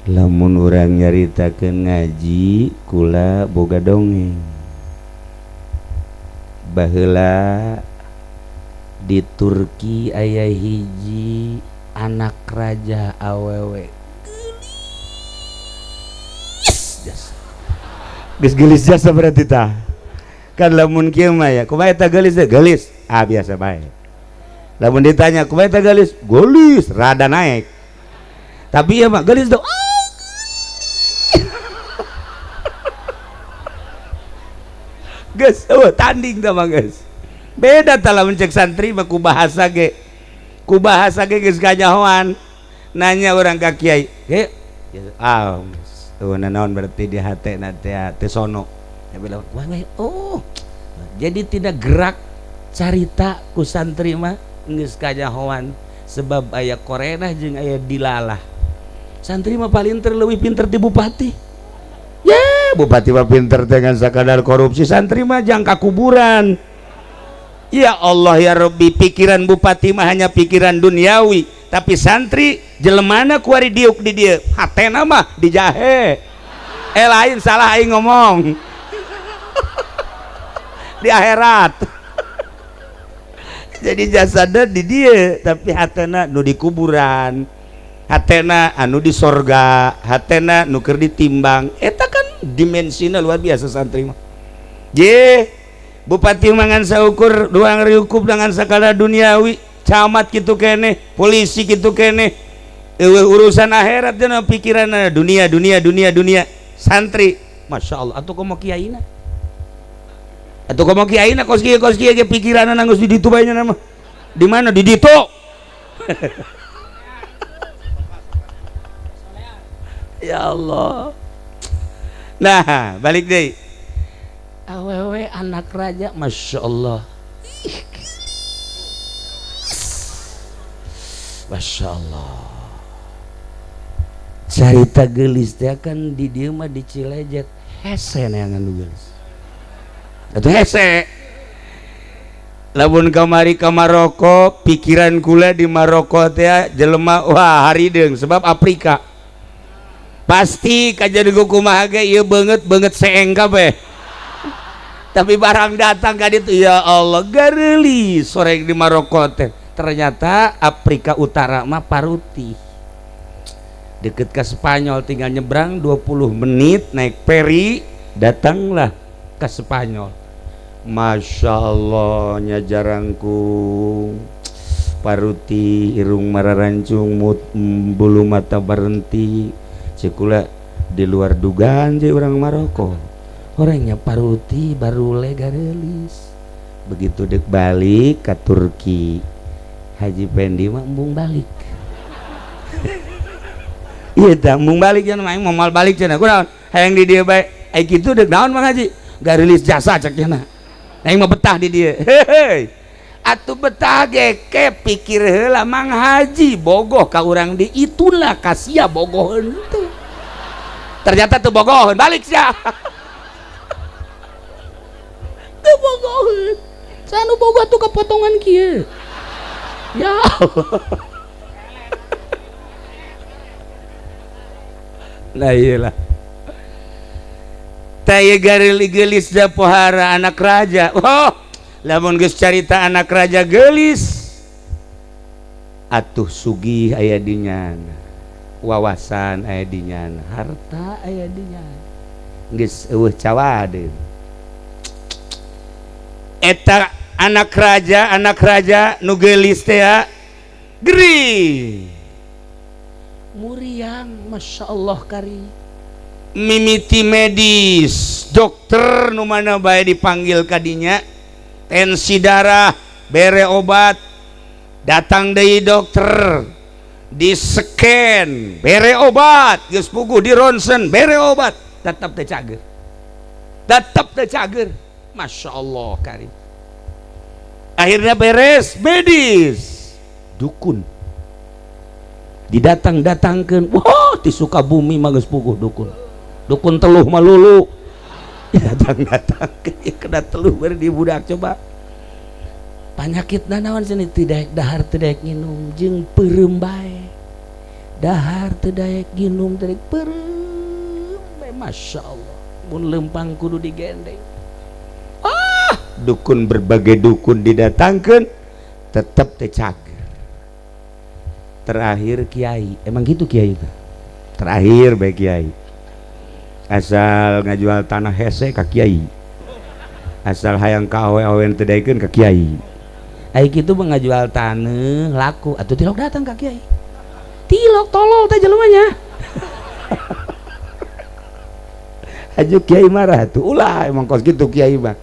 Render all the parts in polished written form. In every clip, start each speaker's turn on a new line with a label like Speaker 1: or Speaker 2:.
Speaker 1: lamun urang nyaritakeun ngaji kula boga dongeng. Baheula di Turki aya hiji anak raja awewe geus geulis jasa berarti tah kan lamun kieu mah ya kumaha eta geulis teh geulis biasa bae. Lamun ditanya kumaha eta geulis geulis rada naik tapi ya mah geulis do geus tanding tah mah geus beda tah lamun cek santri mah ku bahasa ge geus ganyahoan nanya orang ka kiai ge naon berarti di hatena teh sono ya bilang oh jadi tidak gerak carita ku santri mah geus ganyahoan sebab aya korena jeung aya dilalah. Santri mah paling terleuwih pinter ti bupati ya bupati mah pinter dengan sakadar korupsi, santri mah jangka kuburan. Ya Allah ya Rabbi, pikiran bupati mah hanya pikiran duniawi, tapi santri jelemana kuari diuk di dia hatena mah dijahe lain salah aing ngomong di akhirat jadi jasadna di dia tapi hatena nu di kuburan, hatena anu di sorga, hatena nu keur ditimbang. Eta kan dimensina luar biasa santri mah. Ye bupati mangan saukur doang riukup dengan sakala duniawi, camat gitu kene, polisi gitu kene, urusan akhirat dan pikiran dunia. Santri masya Allah atuh komo kiaina kos kieu ge pikiranna nanggus di ditu bae nama di mana di ditu ya Allah. Nah balik deh awewe anak raja masya Allah masya Allah carita geulis teh kan di dieu mah di Cilejet hese neangan nu geulis atuh hese. Lamun kamari ka Maroko pikiran kula di Maroko teh jelema wah harideung sebab Afrika pasti kajadian kumaha ge ieu beungeut seeng kabeh tapi barang datang ka ditu ya Allah gareuli sore di Maroko teh ternyata Afrika Utara mah paruti deket ke Spanyol tinggal nyebrang 20 menit naik feri datanglah ke Spanyol. Masya Allah nya jarangku paruti irung mararancung bulu mata berhenti cikula di luar dugaan je orang Maroko orangnya paruti baru legarelis begitu dek balik ke Turki Haji Pendi mah embung balik iya dah embung balik cenah main mau mal balik cenah kunaon hayang di dieu bae kitu dek naon Mang Haji garelis jasa cek cenah aing mah betah di dieu heuh atuh betah ge ke pikir heula Mang Haji bogoh ka urang di itulah kasia bogoheun teh ternyata tuh bogoheun balik sia teu bogoheun sanu bogoh tuh kepotongan kieu ya Allah. Nah iyalah taya gareli gelis da pohara anak raja. Oh lamun geus carita anak raja gelis atuh sugih aya dinyana wawasan aya dinyana harta aya dinyana geus eueuh cawadeun eta anak raja nu gelis teh geri muriang masya Allah kari mimiti medis dokter nu mana bae dipanggil kadinya tensi darah bere obat datang deui dokter di scan bere obat geus puguh di ronsen bere obat tetep teu cager masya Allah karim akhirnya beres medis dukun didatang-datangkeun wah ti Sukabumi mah geus puguh dukun teluh malulu datang kena teluh bari di budak coba penyakitna naon cenah tidak dahar tidak nginum jeung peureum bae dahar teu daek ginung teu daek perem masya Allah mun lempang kudu digendeng. Dukun berbagai dukun didatangkan tetap teu cager. Terakhir kiai, emang gitu kiai terakhir baik kiai asal ngajual tanah hese ka kiai, asal hayang ka awen teu daekeun ka kiai. Ai kitu mengajual tanah laku atuh tilok datang ka kiai, tilok tolol teh jelemanya. Aju kiai marah tuh ulah emang kos gitu kiai mah.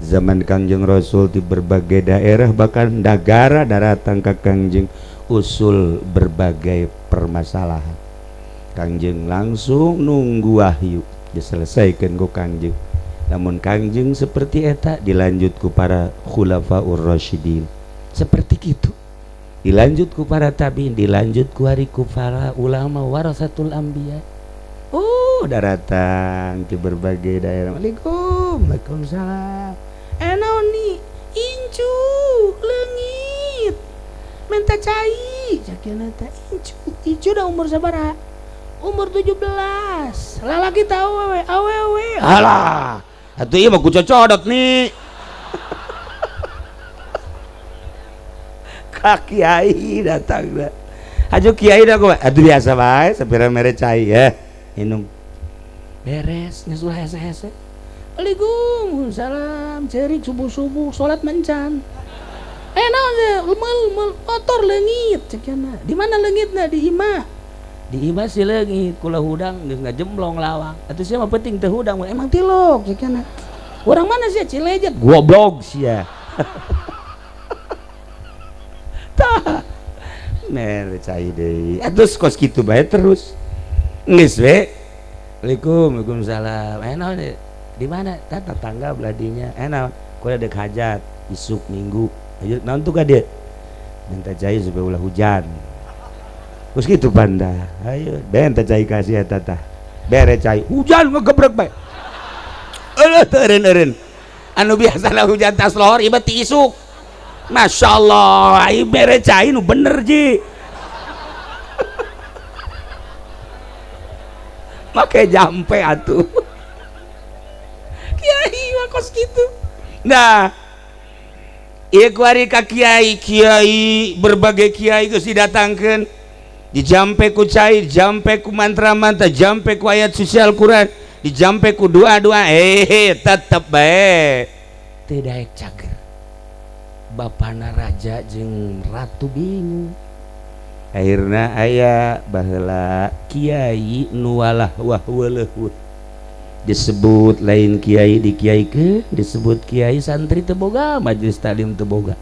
Speaker 1: Zaman Kangjeng Rasul di berbagai daerah bahkan negara datang ke Kangjeng usul berbagai permasalahan. Kangjeng langsung nunggu wahyu diselesaikan ku Kangjeng. Namun Kangjeng seperti eta dilanjut ku para khulafaur rasyidin. Seperti gitu. Dilanjut ku para tabiin, dilanjut ku hari ku para ulama warasatul anbiya. Datang ke berbagai daerah. Waalaikumsalam. Naon nih incu leungit minta cai sakieu teh incu dah umur sabaraha? Umur 17. Lalaki teh awewe. Alah atuh ieu mah ku cocodot nih. Ka kiai datang dah. Aju kiai dah gua. Atuh biasa bae sapira mere cai ya. Minum. Beres nyusul hese-hese. Waalaikumsalam cerik subuh-subuh salat mencan. Naon teh lemel motor leungit cekeuna. Di mana leungitna? Di imah. Di imah si leungit kula hudang geus ngajemblong lawang. Atuh sia mah penting teu hudang emang tilok cekeuna. Urang mana sia Cilejet? Goblok sia. Tah. Mere cai deui. Atuh kos kitu bae terus. Geus we. Waalaikumsalam. Naon teh? Di mana? Tetangga beladinya. Naon? Kuda dek hajat isuk minggu. Ayo naon tuh ka dia? Minta cai supaya ulah hujan. Terus gitu banda. Ayo, minta cai kasih eta tah. Bere cai. Hujan ngegebrek bae. Eureun. Anu biasana hujan tas lohor ieu ti isuk. Masyaallah, ai bere cai nu bener ji. Make jampe atuh. Kiai mah kos gitu. Nah, ieu kuari ka kiai berbagai kiai geus didatangkeun. Dijampe ku cai, dijampe ku mantra-mantra, dijampe ku ayat suci Al-Qur'an, dijampe ku doa-doa. Tetep bae teu daek cager. Bapana raja jeung ratu bingung. Akhirna aya baheula kiai nu walah wahwaleuh disebut lain kiai dikiaikeun, disebut kiai santri teu boga, majelis taklim teu boga.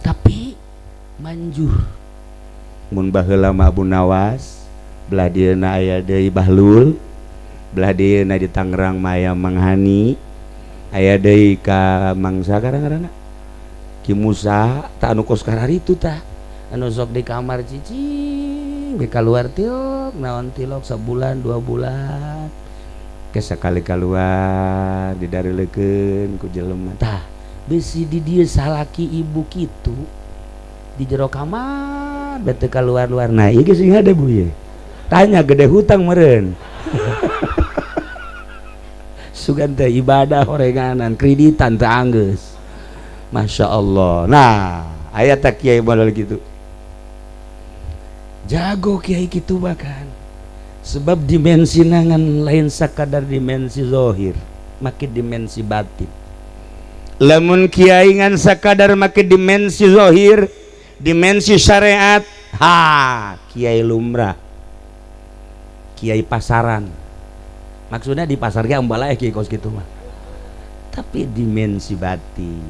Speaker 1: Tapi manjur mun baheula mah Abu Nawas, belah dieuna aya deui Bahlul, belah dieuna di Tangerang mah aya Mang Hani, aya deui ka Mang sakarang-karangna Ki Musa, tah anu kos kararitu tah anu sok di kamar cicing, di keluar tilok, naon tilok sebulan 2 bulan. Sekali keluar didareulekeun ku jelema tah besi di dieu salaki ibu kitu di jero kamar da teu kaluar-luar. Nah ieu geus ada bu ye tanya gede hutang meureun. Sugan teh ibadah horenganan kreditan teu anggeus. Masya Allah. Nah aya tah kiai model gitu jago kiai kitu bahkan. Sebab dimensi nangan lain sakadar dimensi zohir, makin dimensi batin. Lamun kiai ngan sakadar makin dimensi zohir, dimensi syariat, kiai lumrah, kiai pasaran. Maksudnya di pasar ge ambala kiai kos gitu mah. Tapi dimensi batin,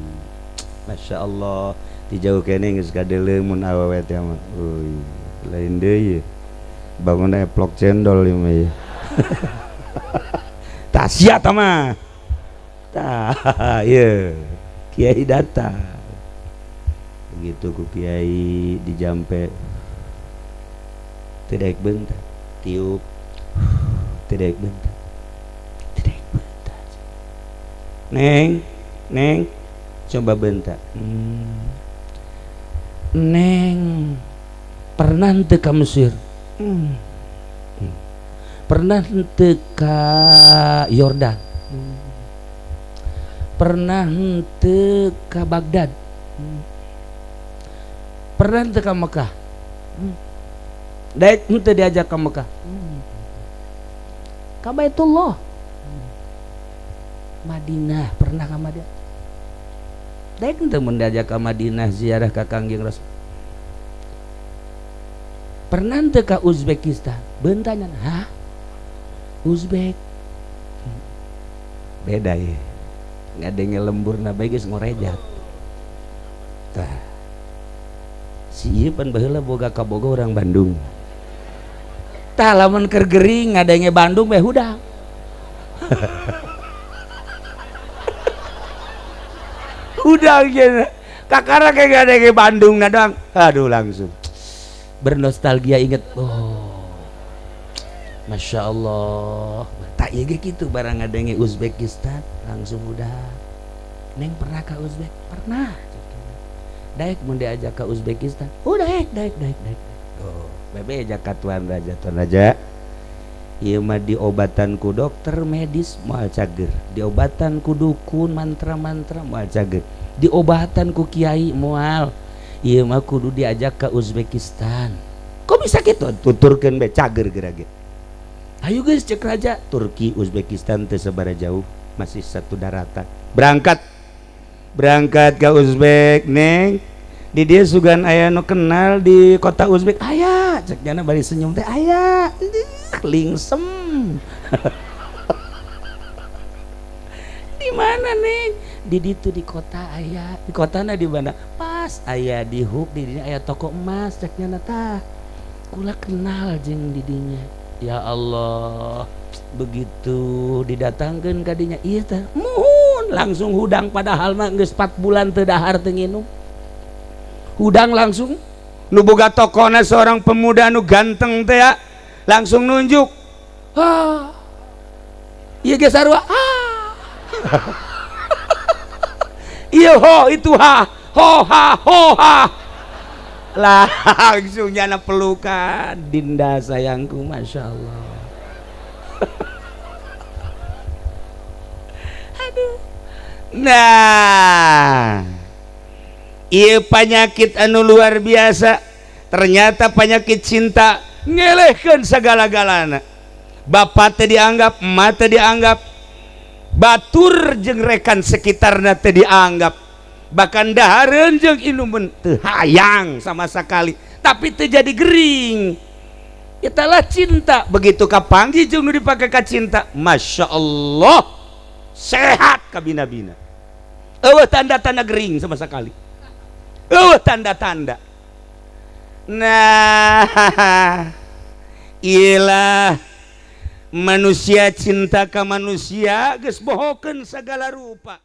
Speaker 1: masya Allah, dijauh kene geus kadeuleung mun awewe teh mah. Lain deui. Bangun eplok cendol ini ya. Tak siap mah. Tak, ya. Kiai datang. Begitu ku kiai dijampe. Tidak bentar, tiup. Tidak bentar. Tidak bentar. Neng, coba bentar. Neng. Pernah teu ka Mesir? Pernah teu ka Yordan? Pernah teu ka Baghdad? Pernah teu ka Mekah? Daek teu diajak ka Mekah? Ka Baitullah. Madinah, pernah ka Madinah? Daek teu mun diajak ka Madinah ziarah ka Kangjeng Rasul? Pernah teu ka Uzbekistan? Bentanyan, hah? Uzbek beda ya, ngadenge lembur na bae geus ngorejat. Tah si ieu pan baheula boga ka Bogor orang Bandung. Tah lamun keur gering ngadenge Bandung bae hudang. Hudang cenah. Kakara kayak ngadenge Bandung na doang. Aduh langsung bernostalgia inget, oh Masya Allah, tak iya gitu barang ngadenge Uzbekistan langsung udah. Neng pernah ke Uzbek? Pernah. Daek mau diajak ke Uzbekistan? Daek. Oh, bebe ajak ka tuan raja. Ieu mah diobatan ku dokter medis moal cager, diobatan ku dukun mantra-mantra moal cager, diobatan ku kiai moal. Ieu mah kudu diajak ke Uzbekistan. Kok bisa gitu? Tuturkeun be cager gerage. Ayo guys cek raja, Turki Uzbekistan teu sabara jauh, masih satu daratan. Berangkat ke Uzbek neng. Di dia sugan aya nu kenal di kota Uzbek. Aya, cek jana bari senyum teh aya. Lingsem. Di mana neng? Di ditu di kota aya. Di kotana di mana? Pas aya di hub di dinya aya toko emas cek jana tah. Kula kenal jeung di dinya. Ya Allah, begitu didatangkan kadinya iya teh muhun langsung hudang, padahal mah geus 4 bulan teu dahar teu nginum. Hudang langsung nu boga tokona seorang pemuda nu ganteng teh ya, langsung nunjuk. Ieu ge sarua. Iya ho itu ha. Ho ha. Langsung jana pelukan, Dinda sayangku, Masya Allah. Aduh. Nah, ieu penyakit anu luar biasa. Ternyata penyakit cinta ngelehkeun sagala-galana. Bapa teh dianggap, emak teh dianggap, batur jeung rekan sekitarna teh dianggap. Bahkan dahareun jeung inumun teu hayang sama sekali, tapi teu jadi gering. Itulah cinta. Begitu kapanggih jeung nu dipake ka cinta, Masya Allah sehat kabina-bina. Eueuh tanda-tanda gering sama sekali. Eueuh tanda-tanda. Nah, iyalah manusia cinta ka manusia geus bohokeun sagala rupa.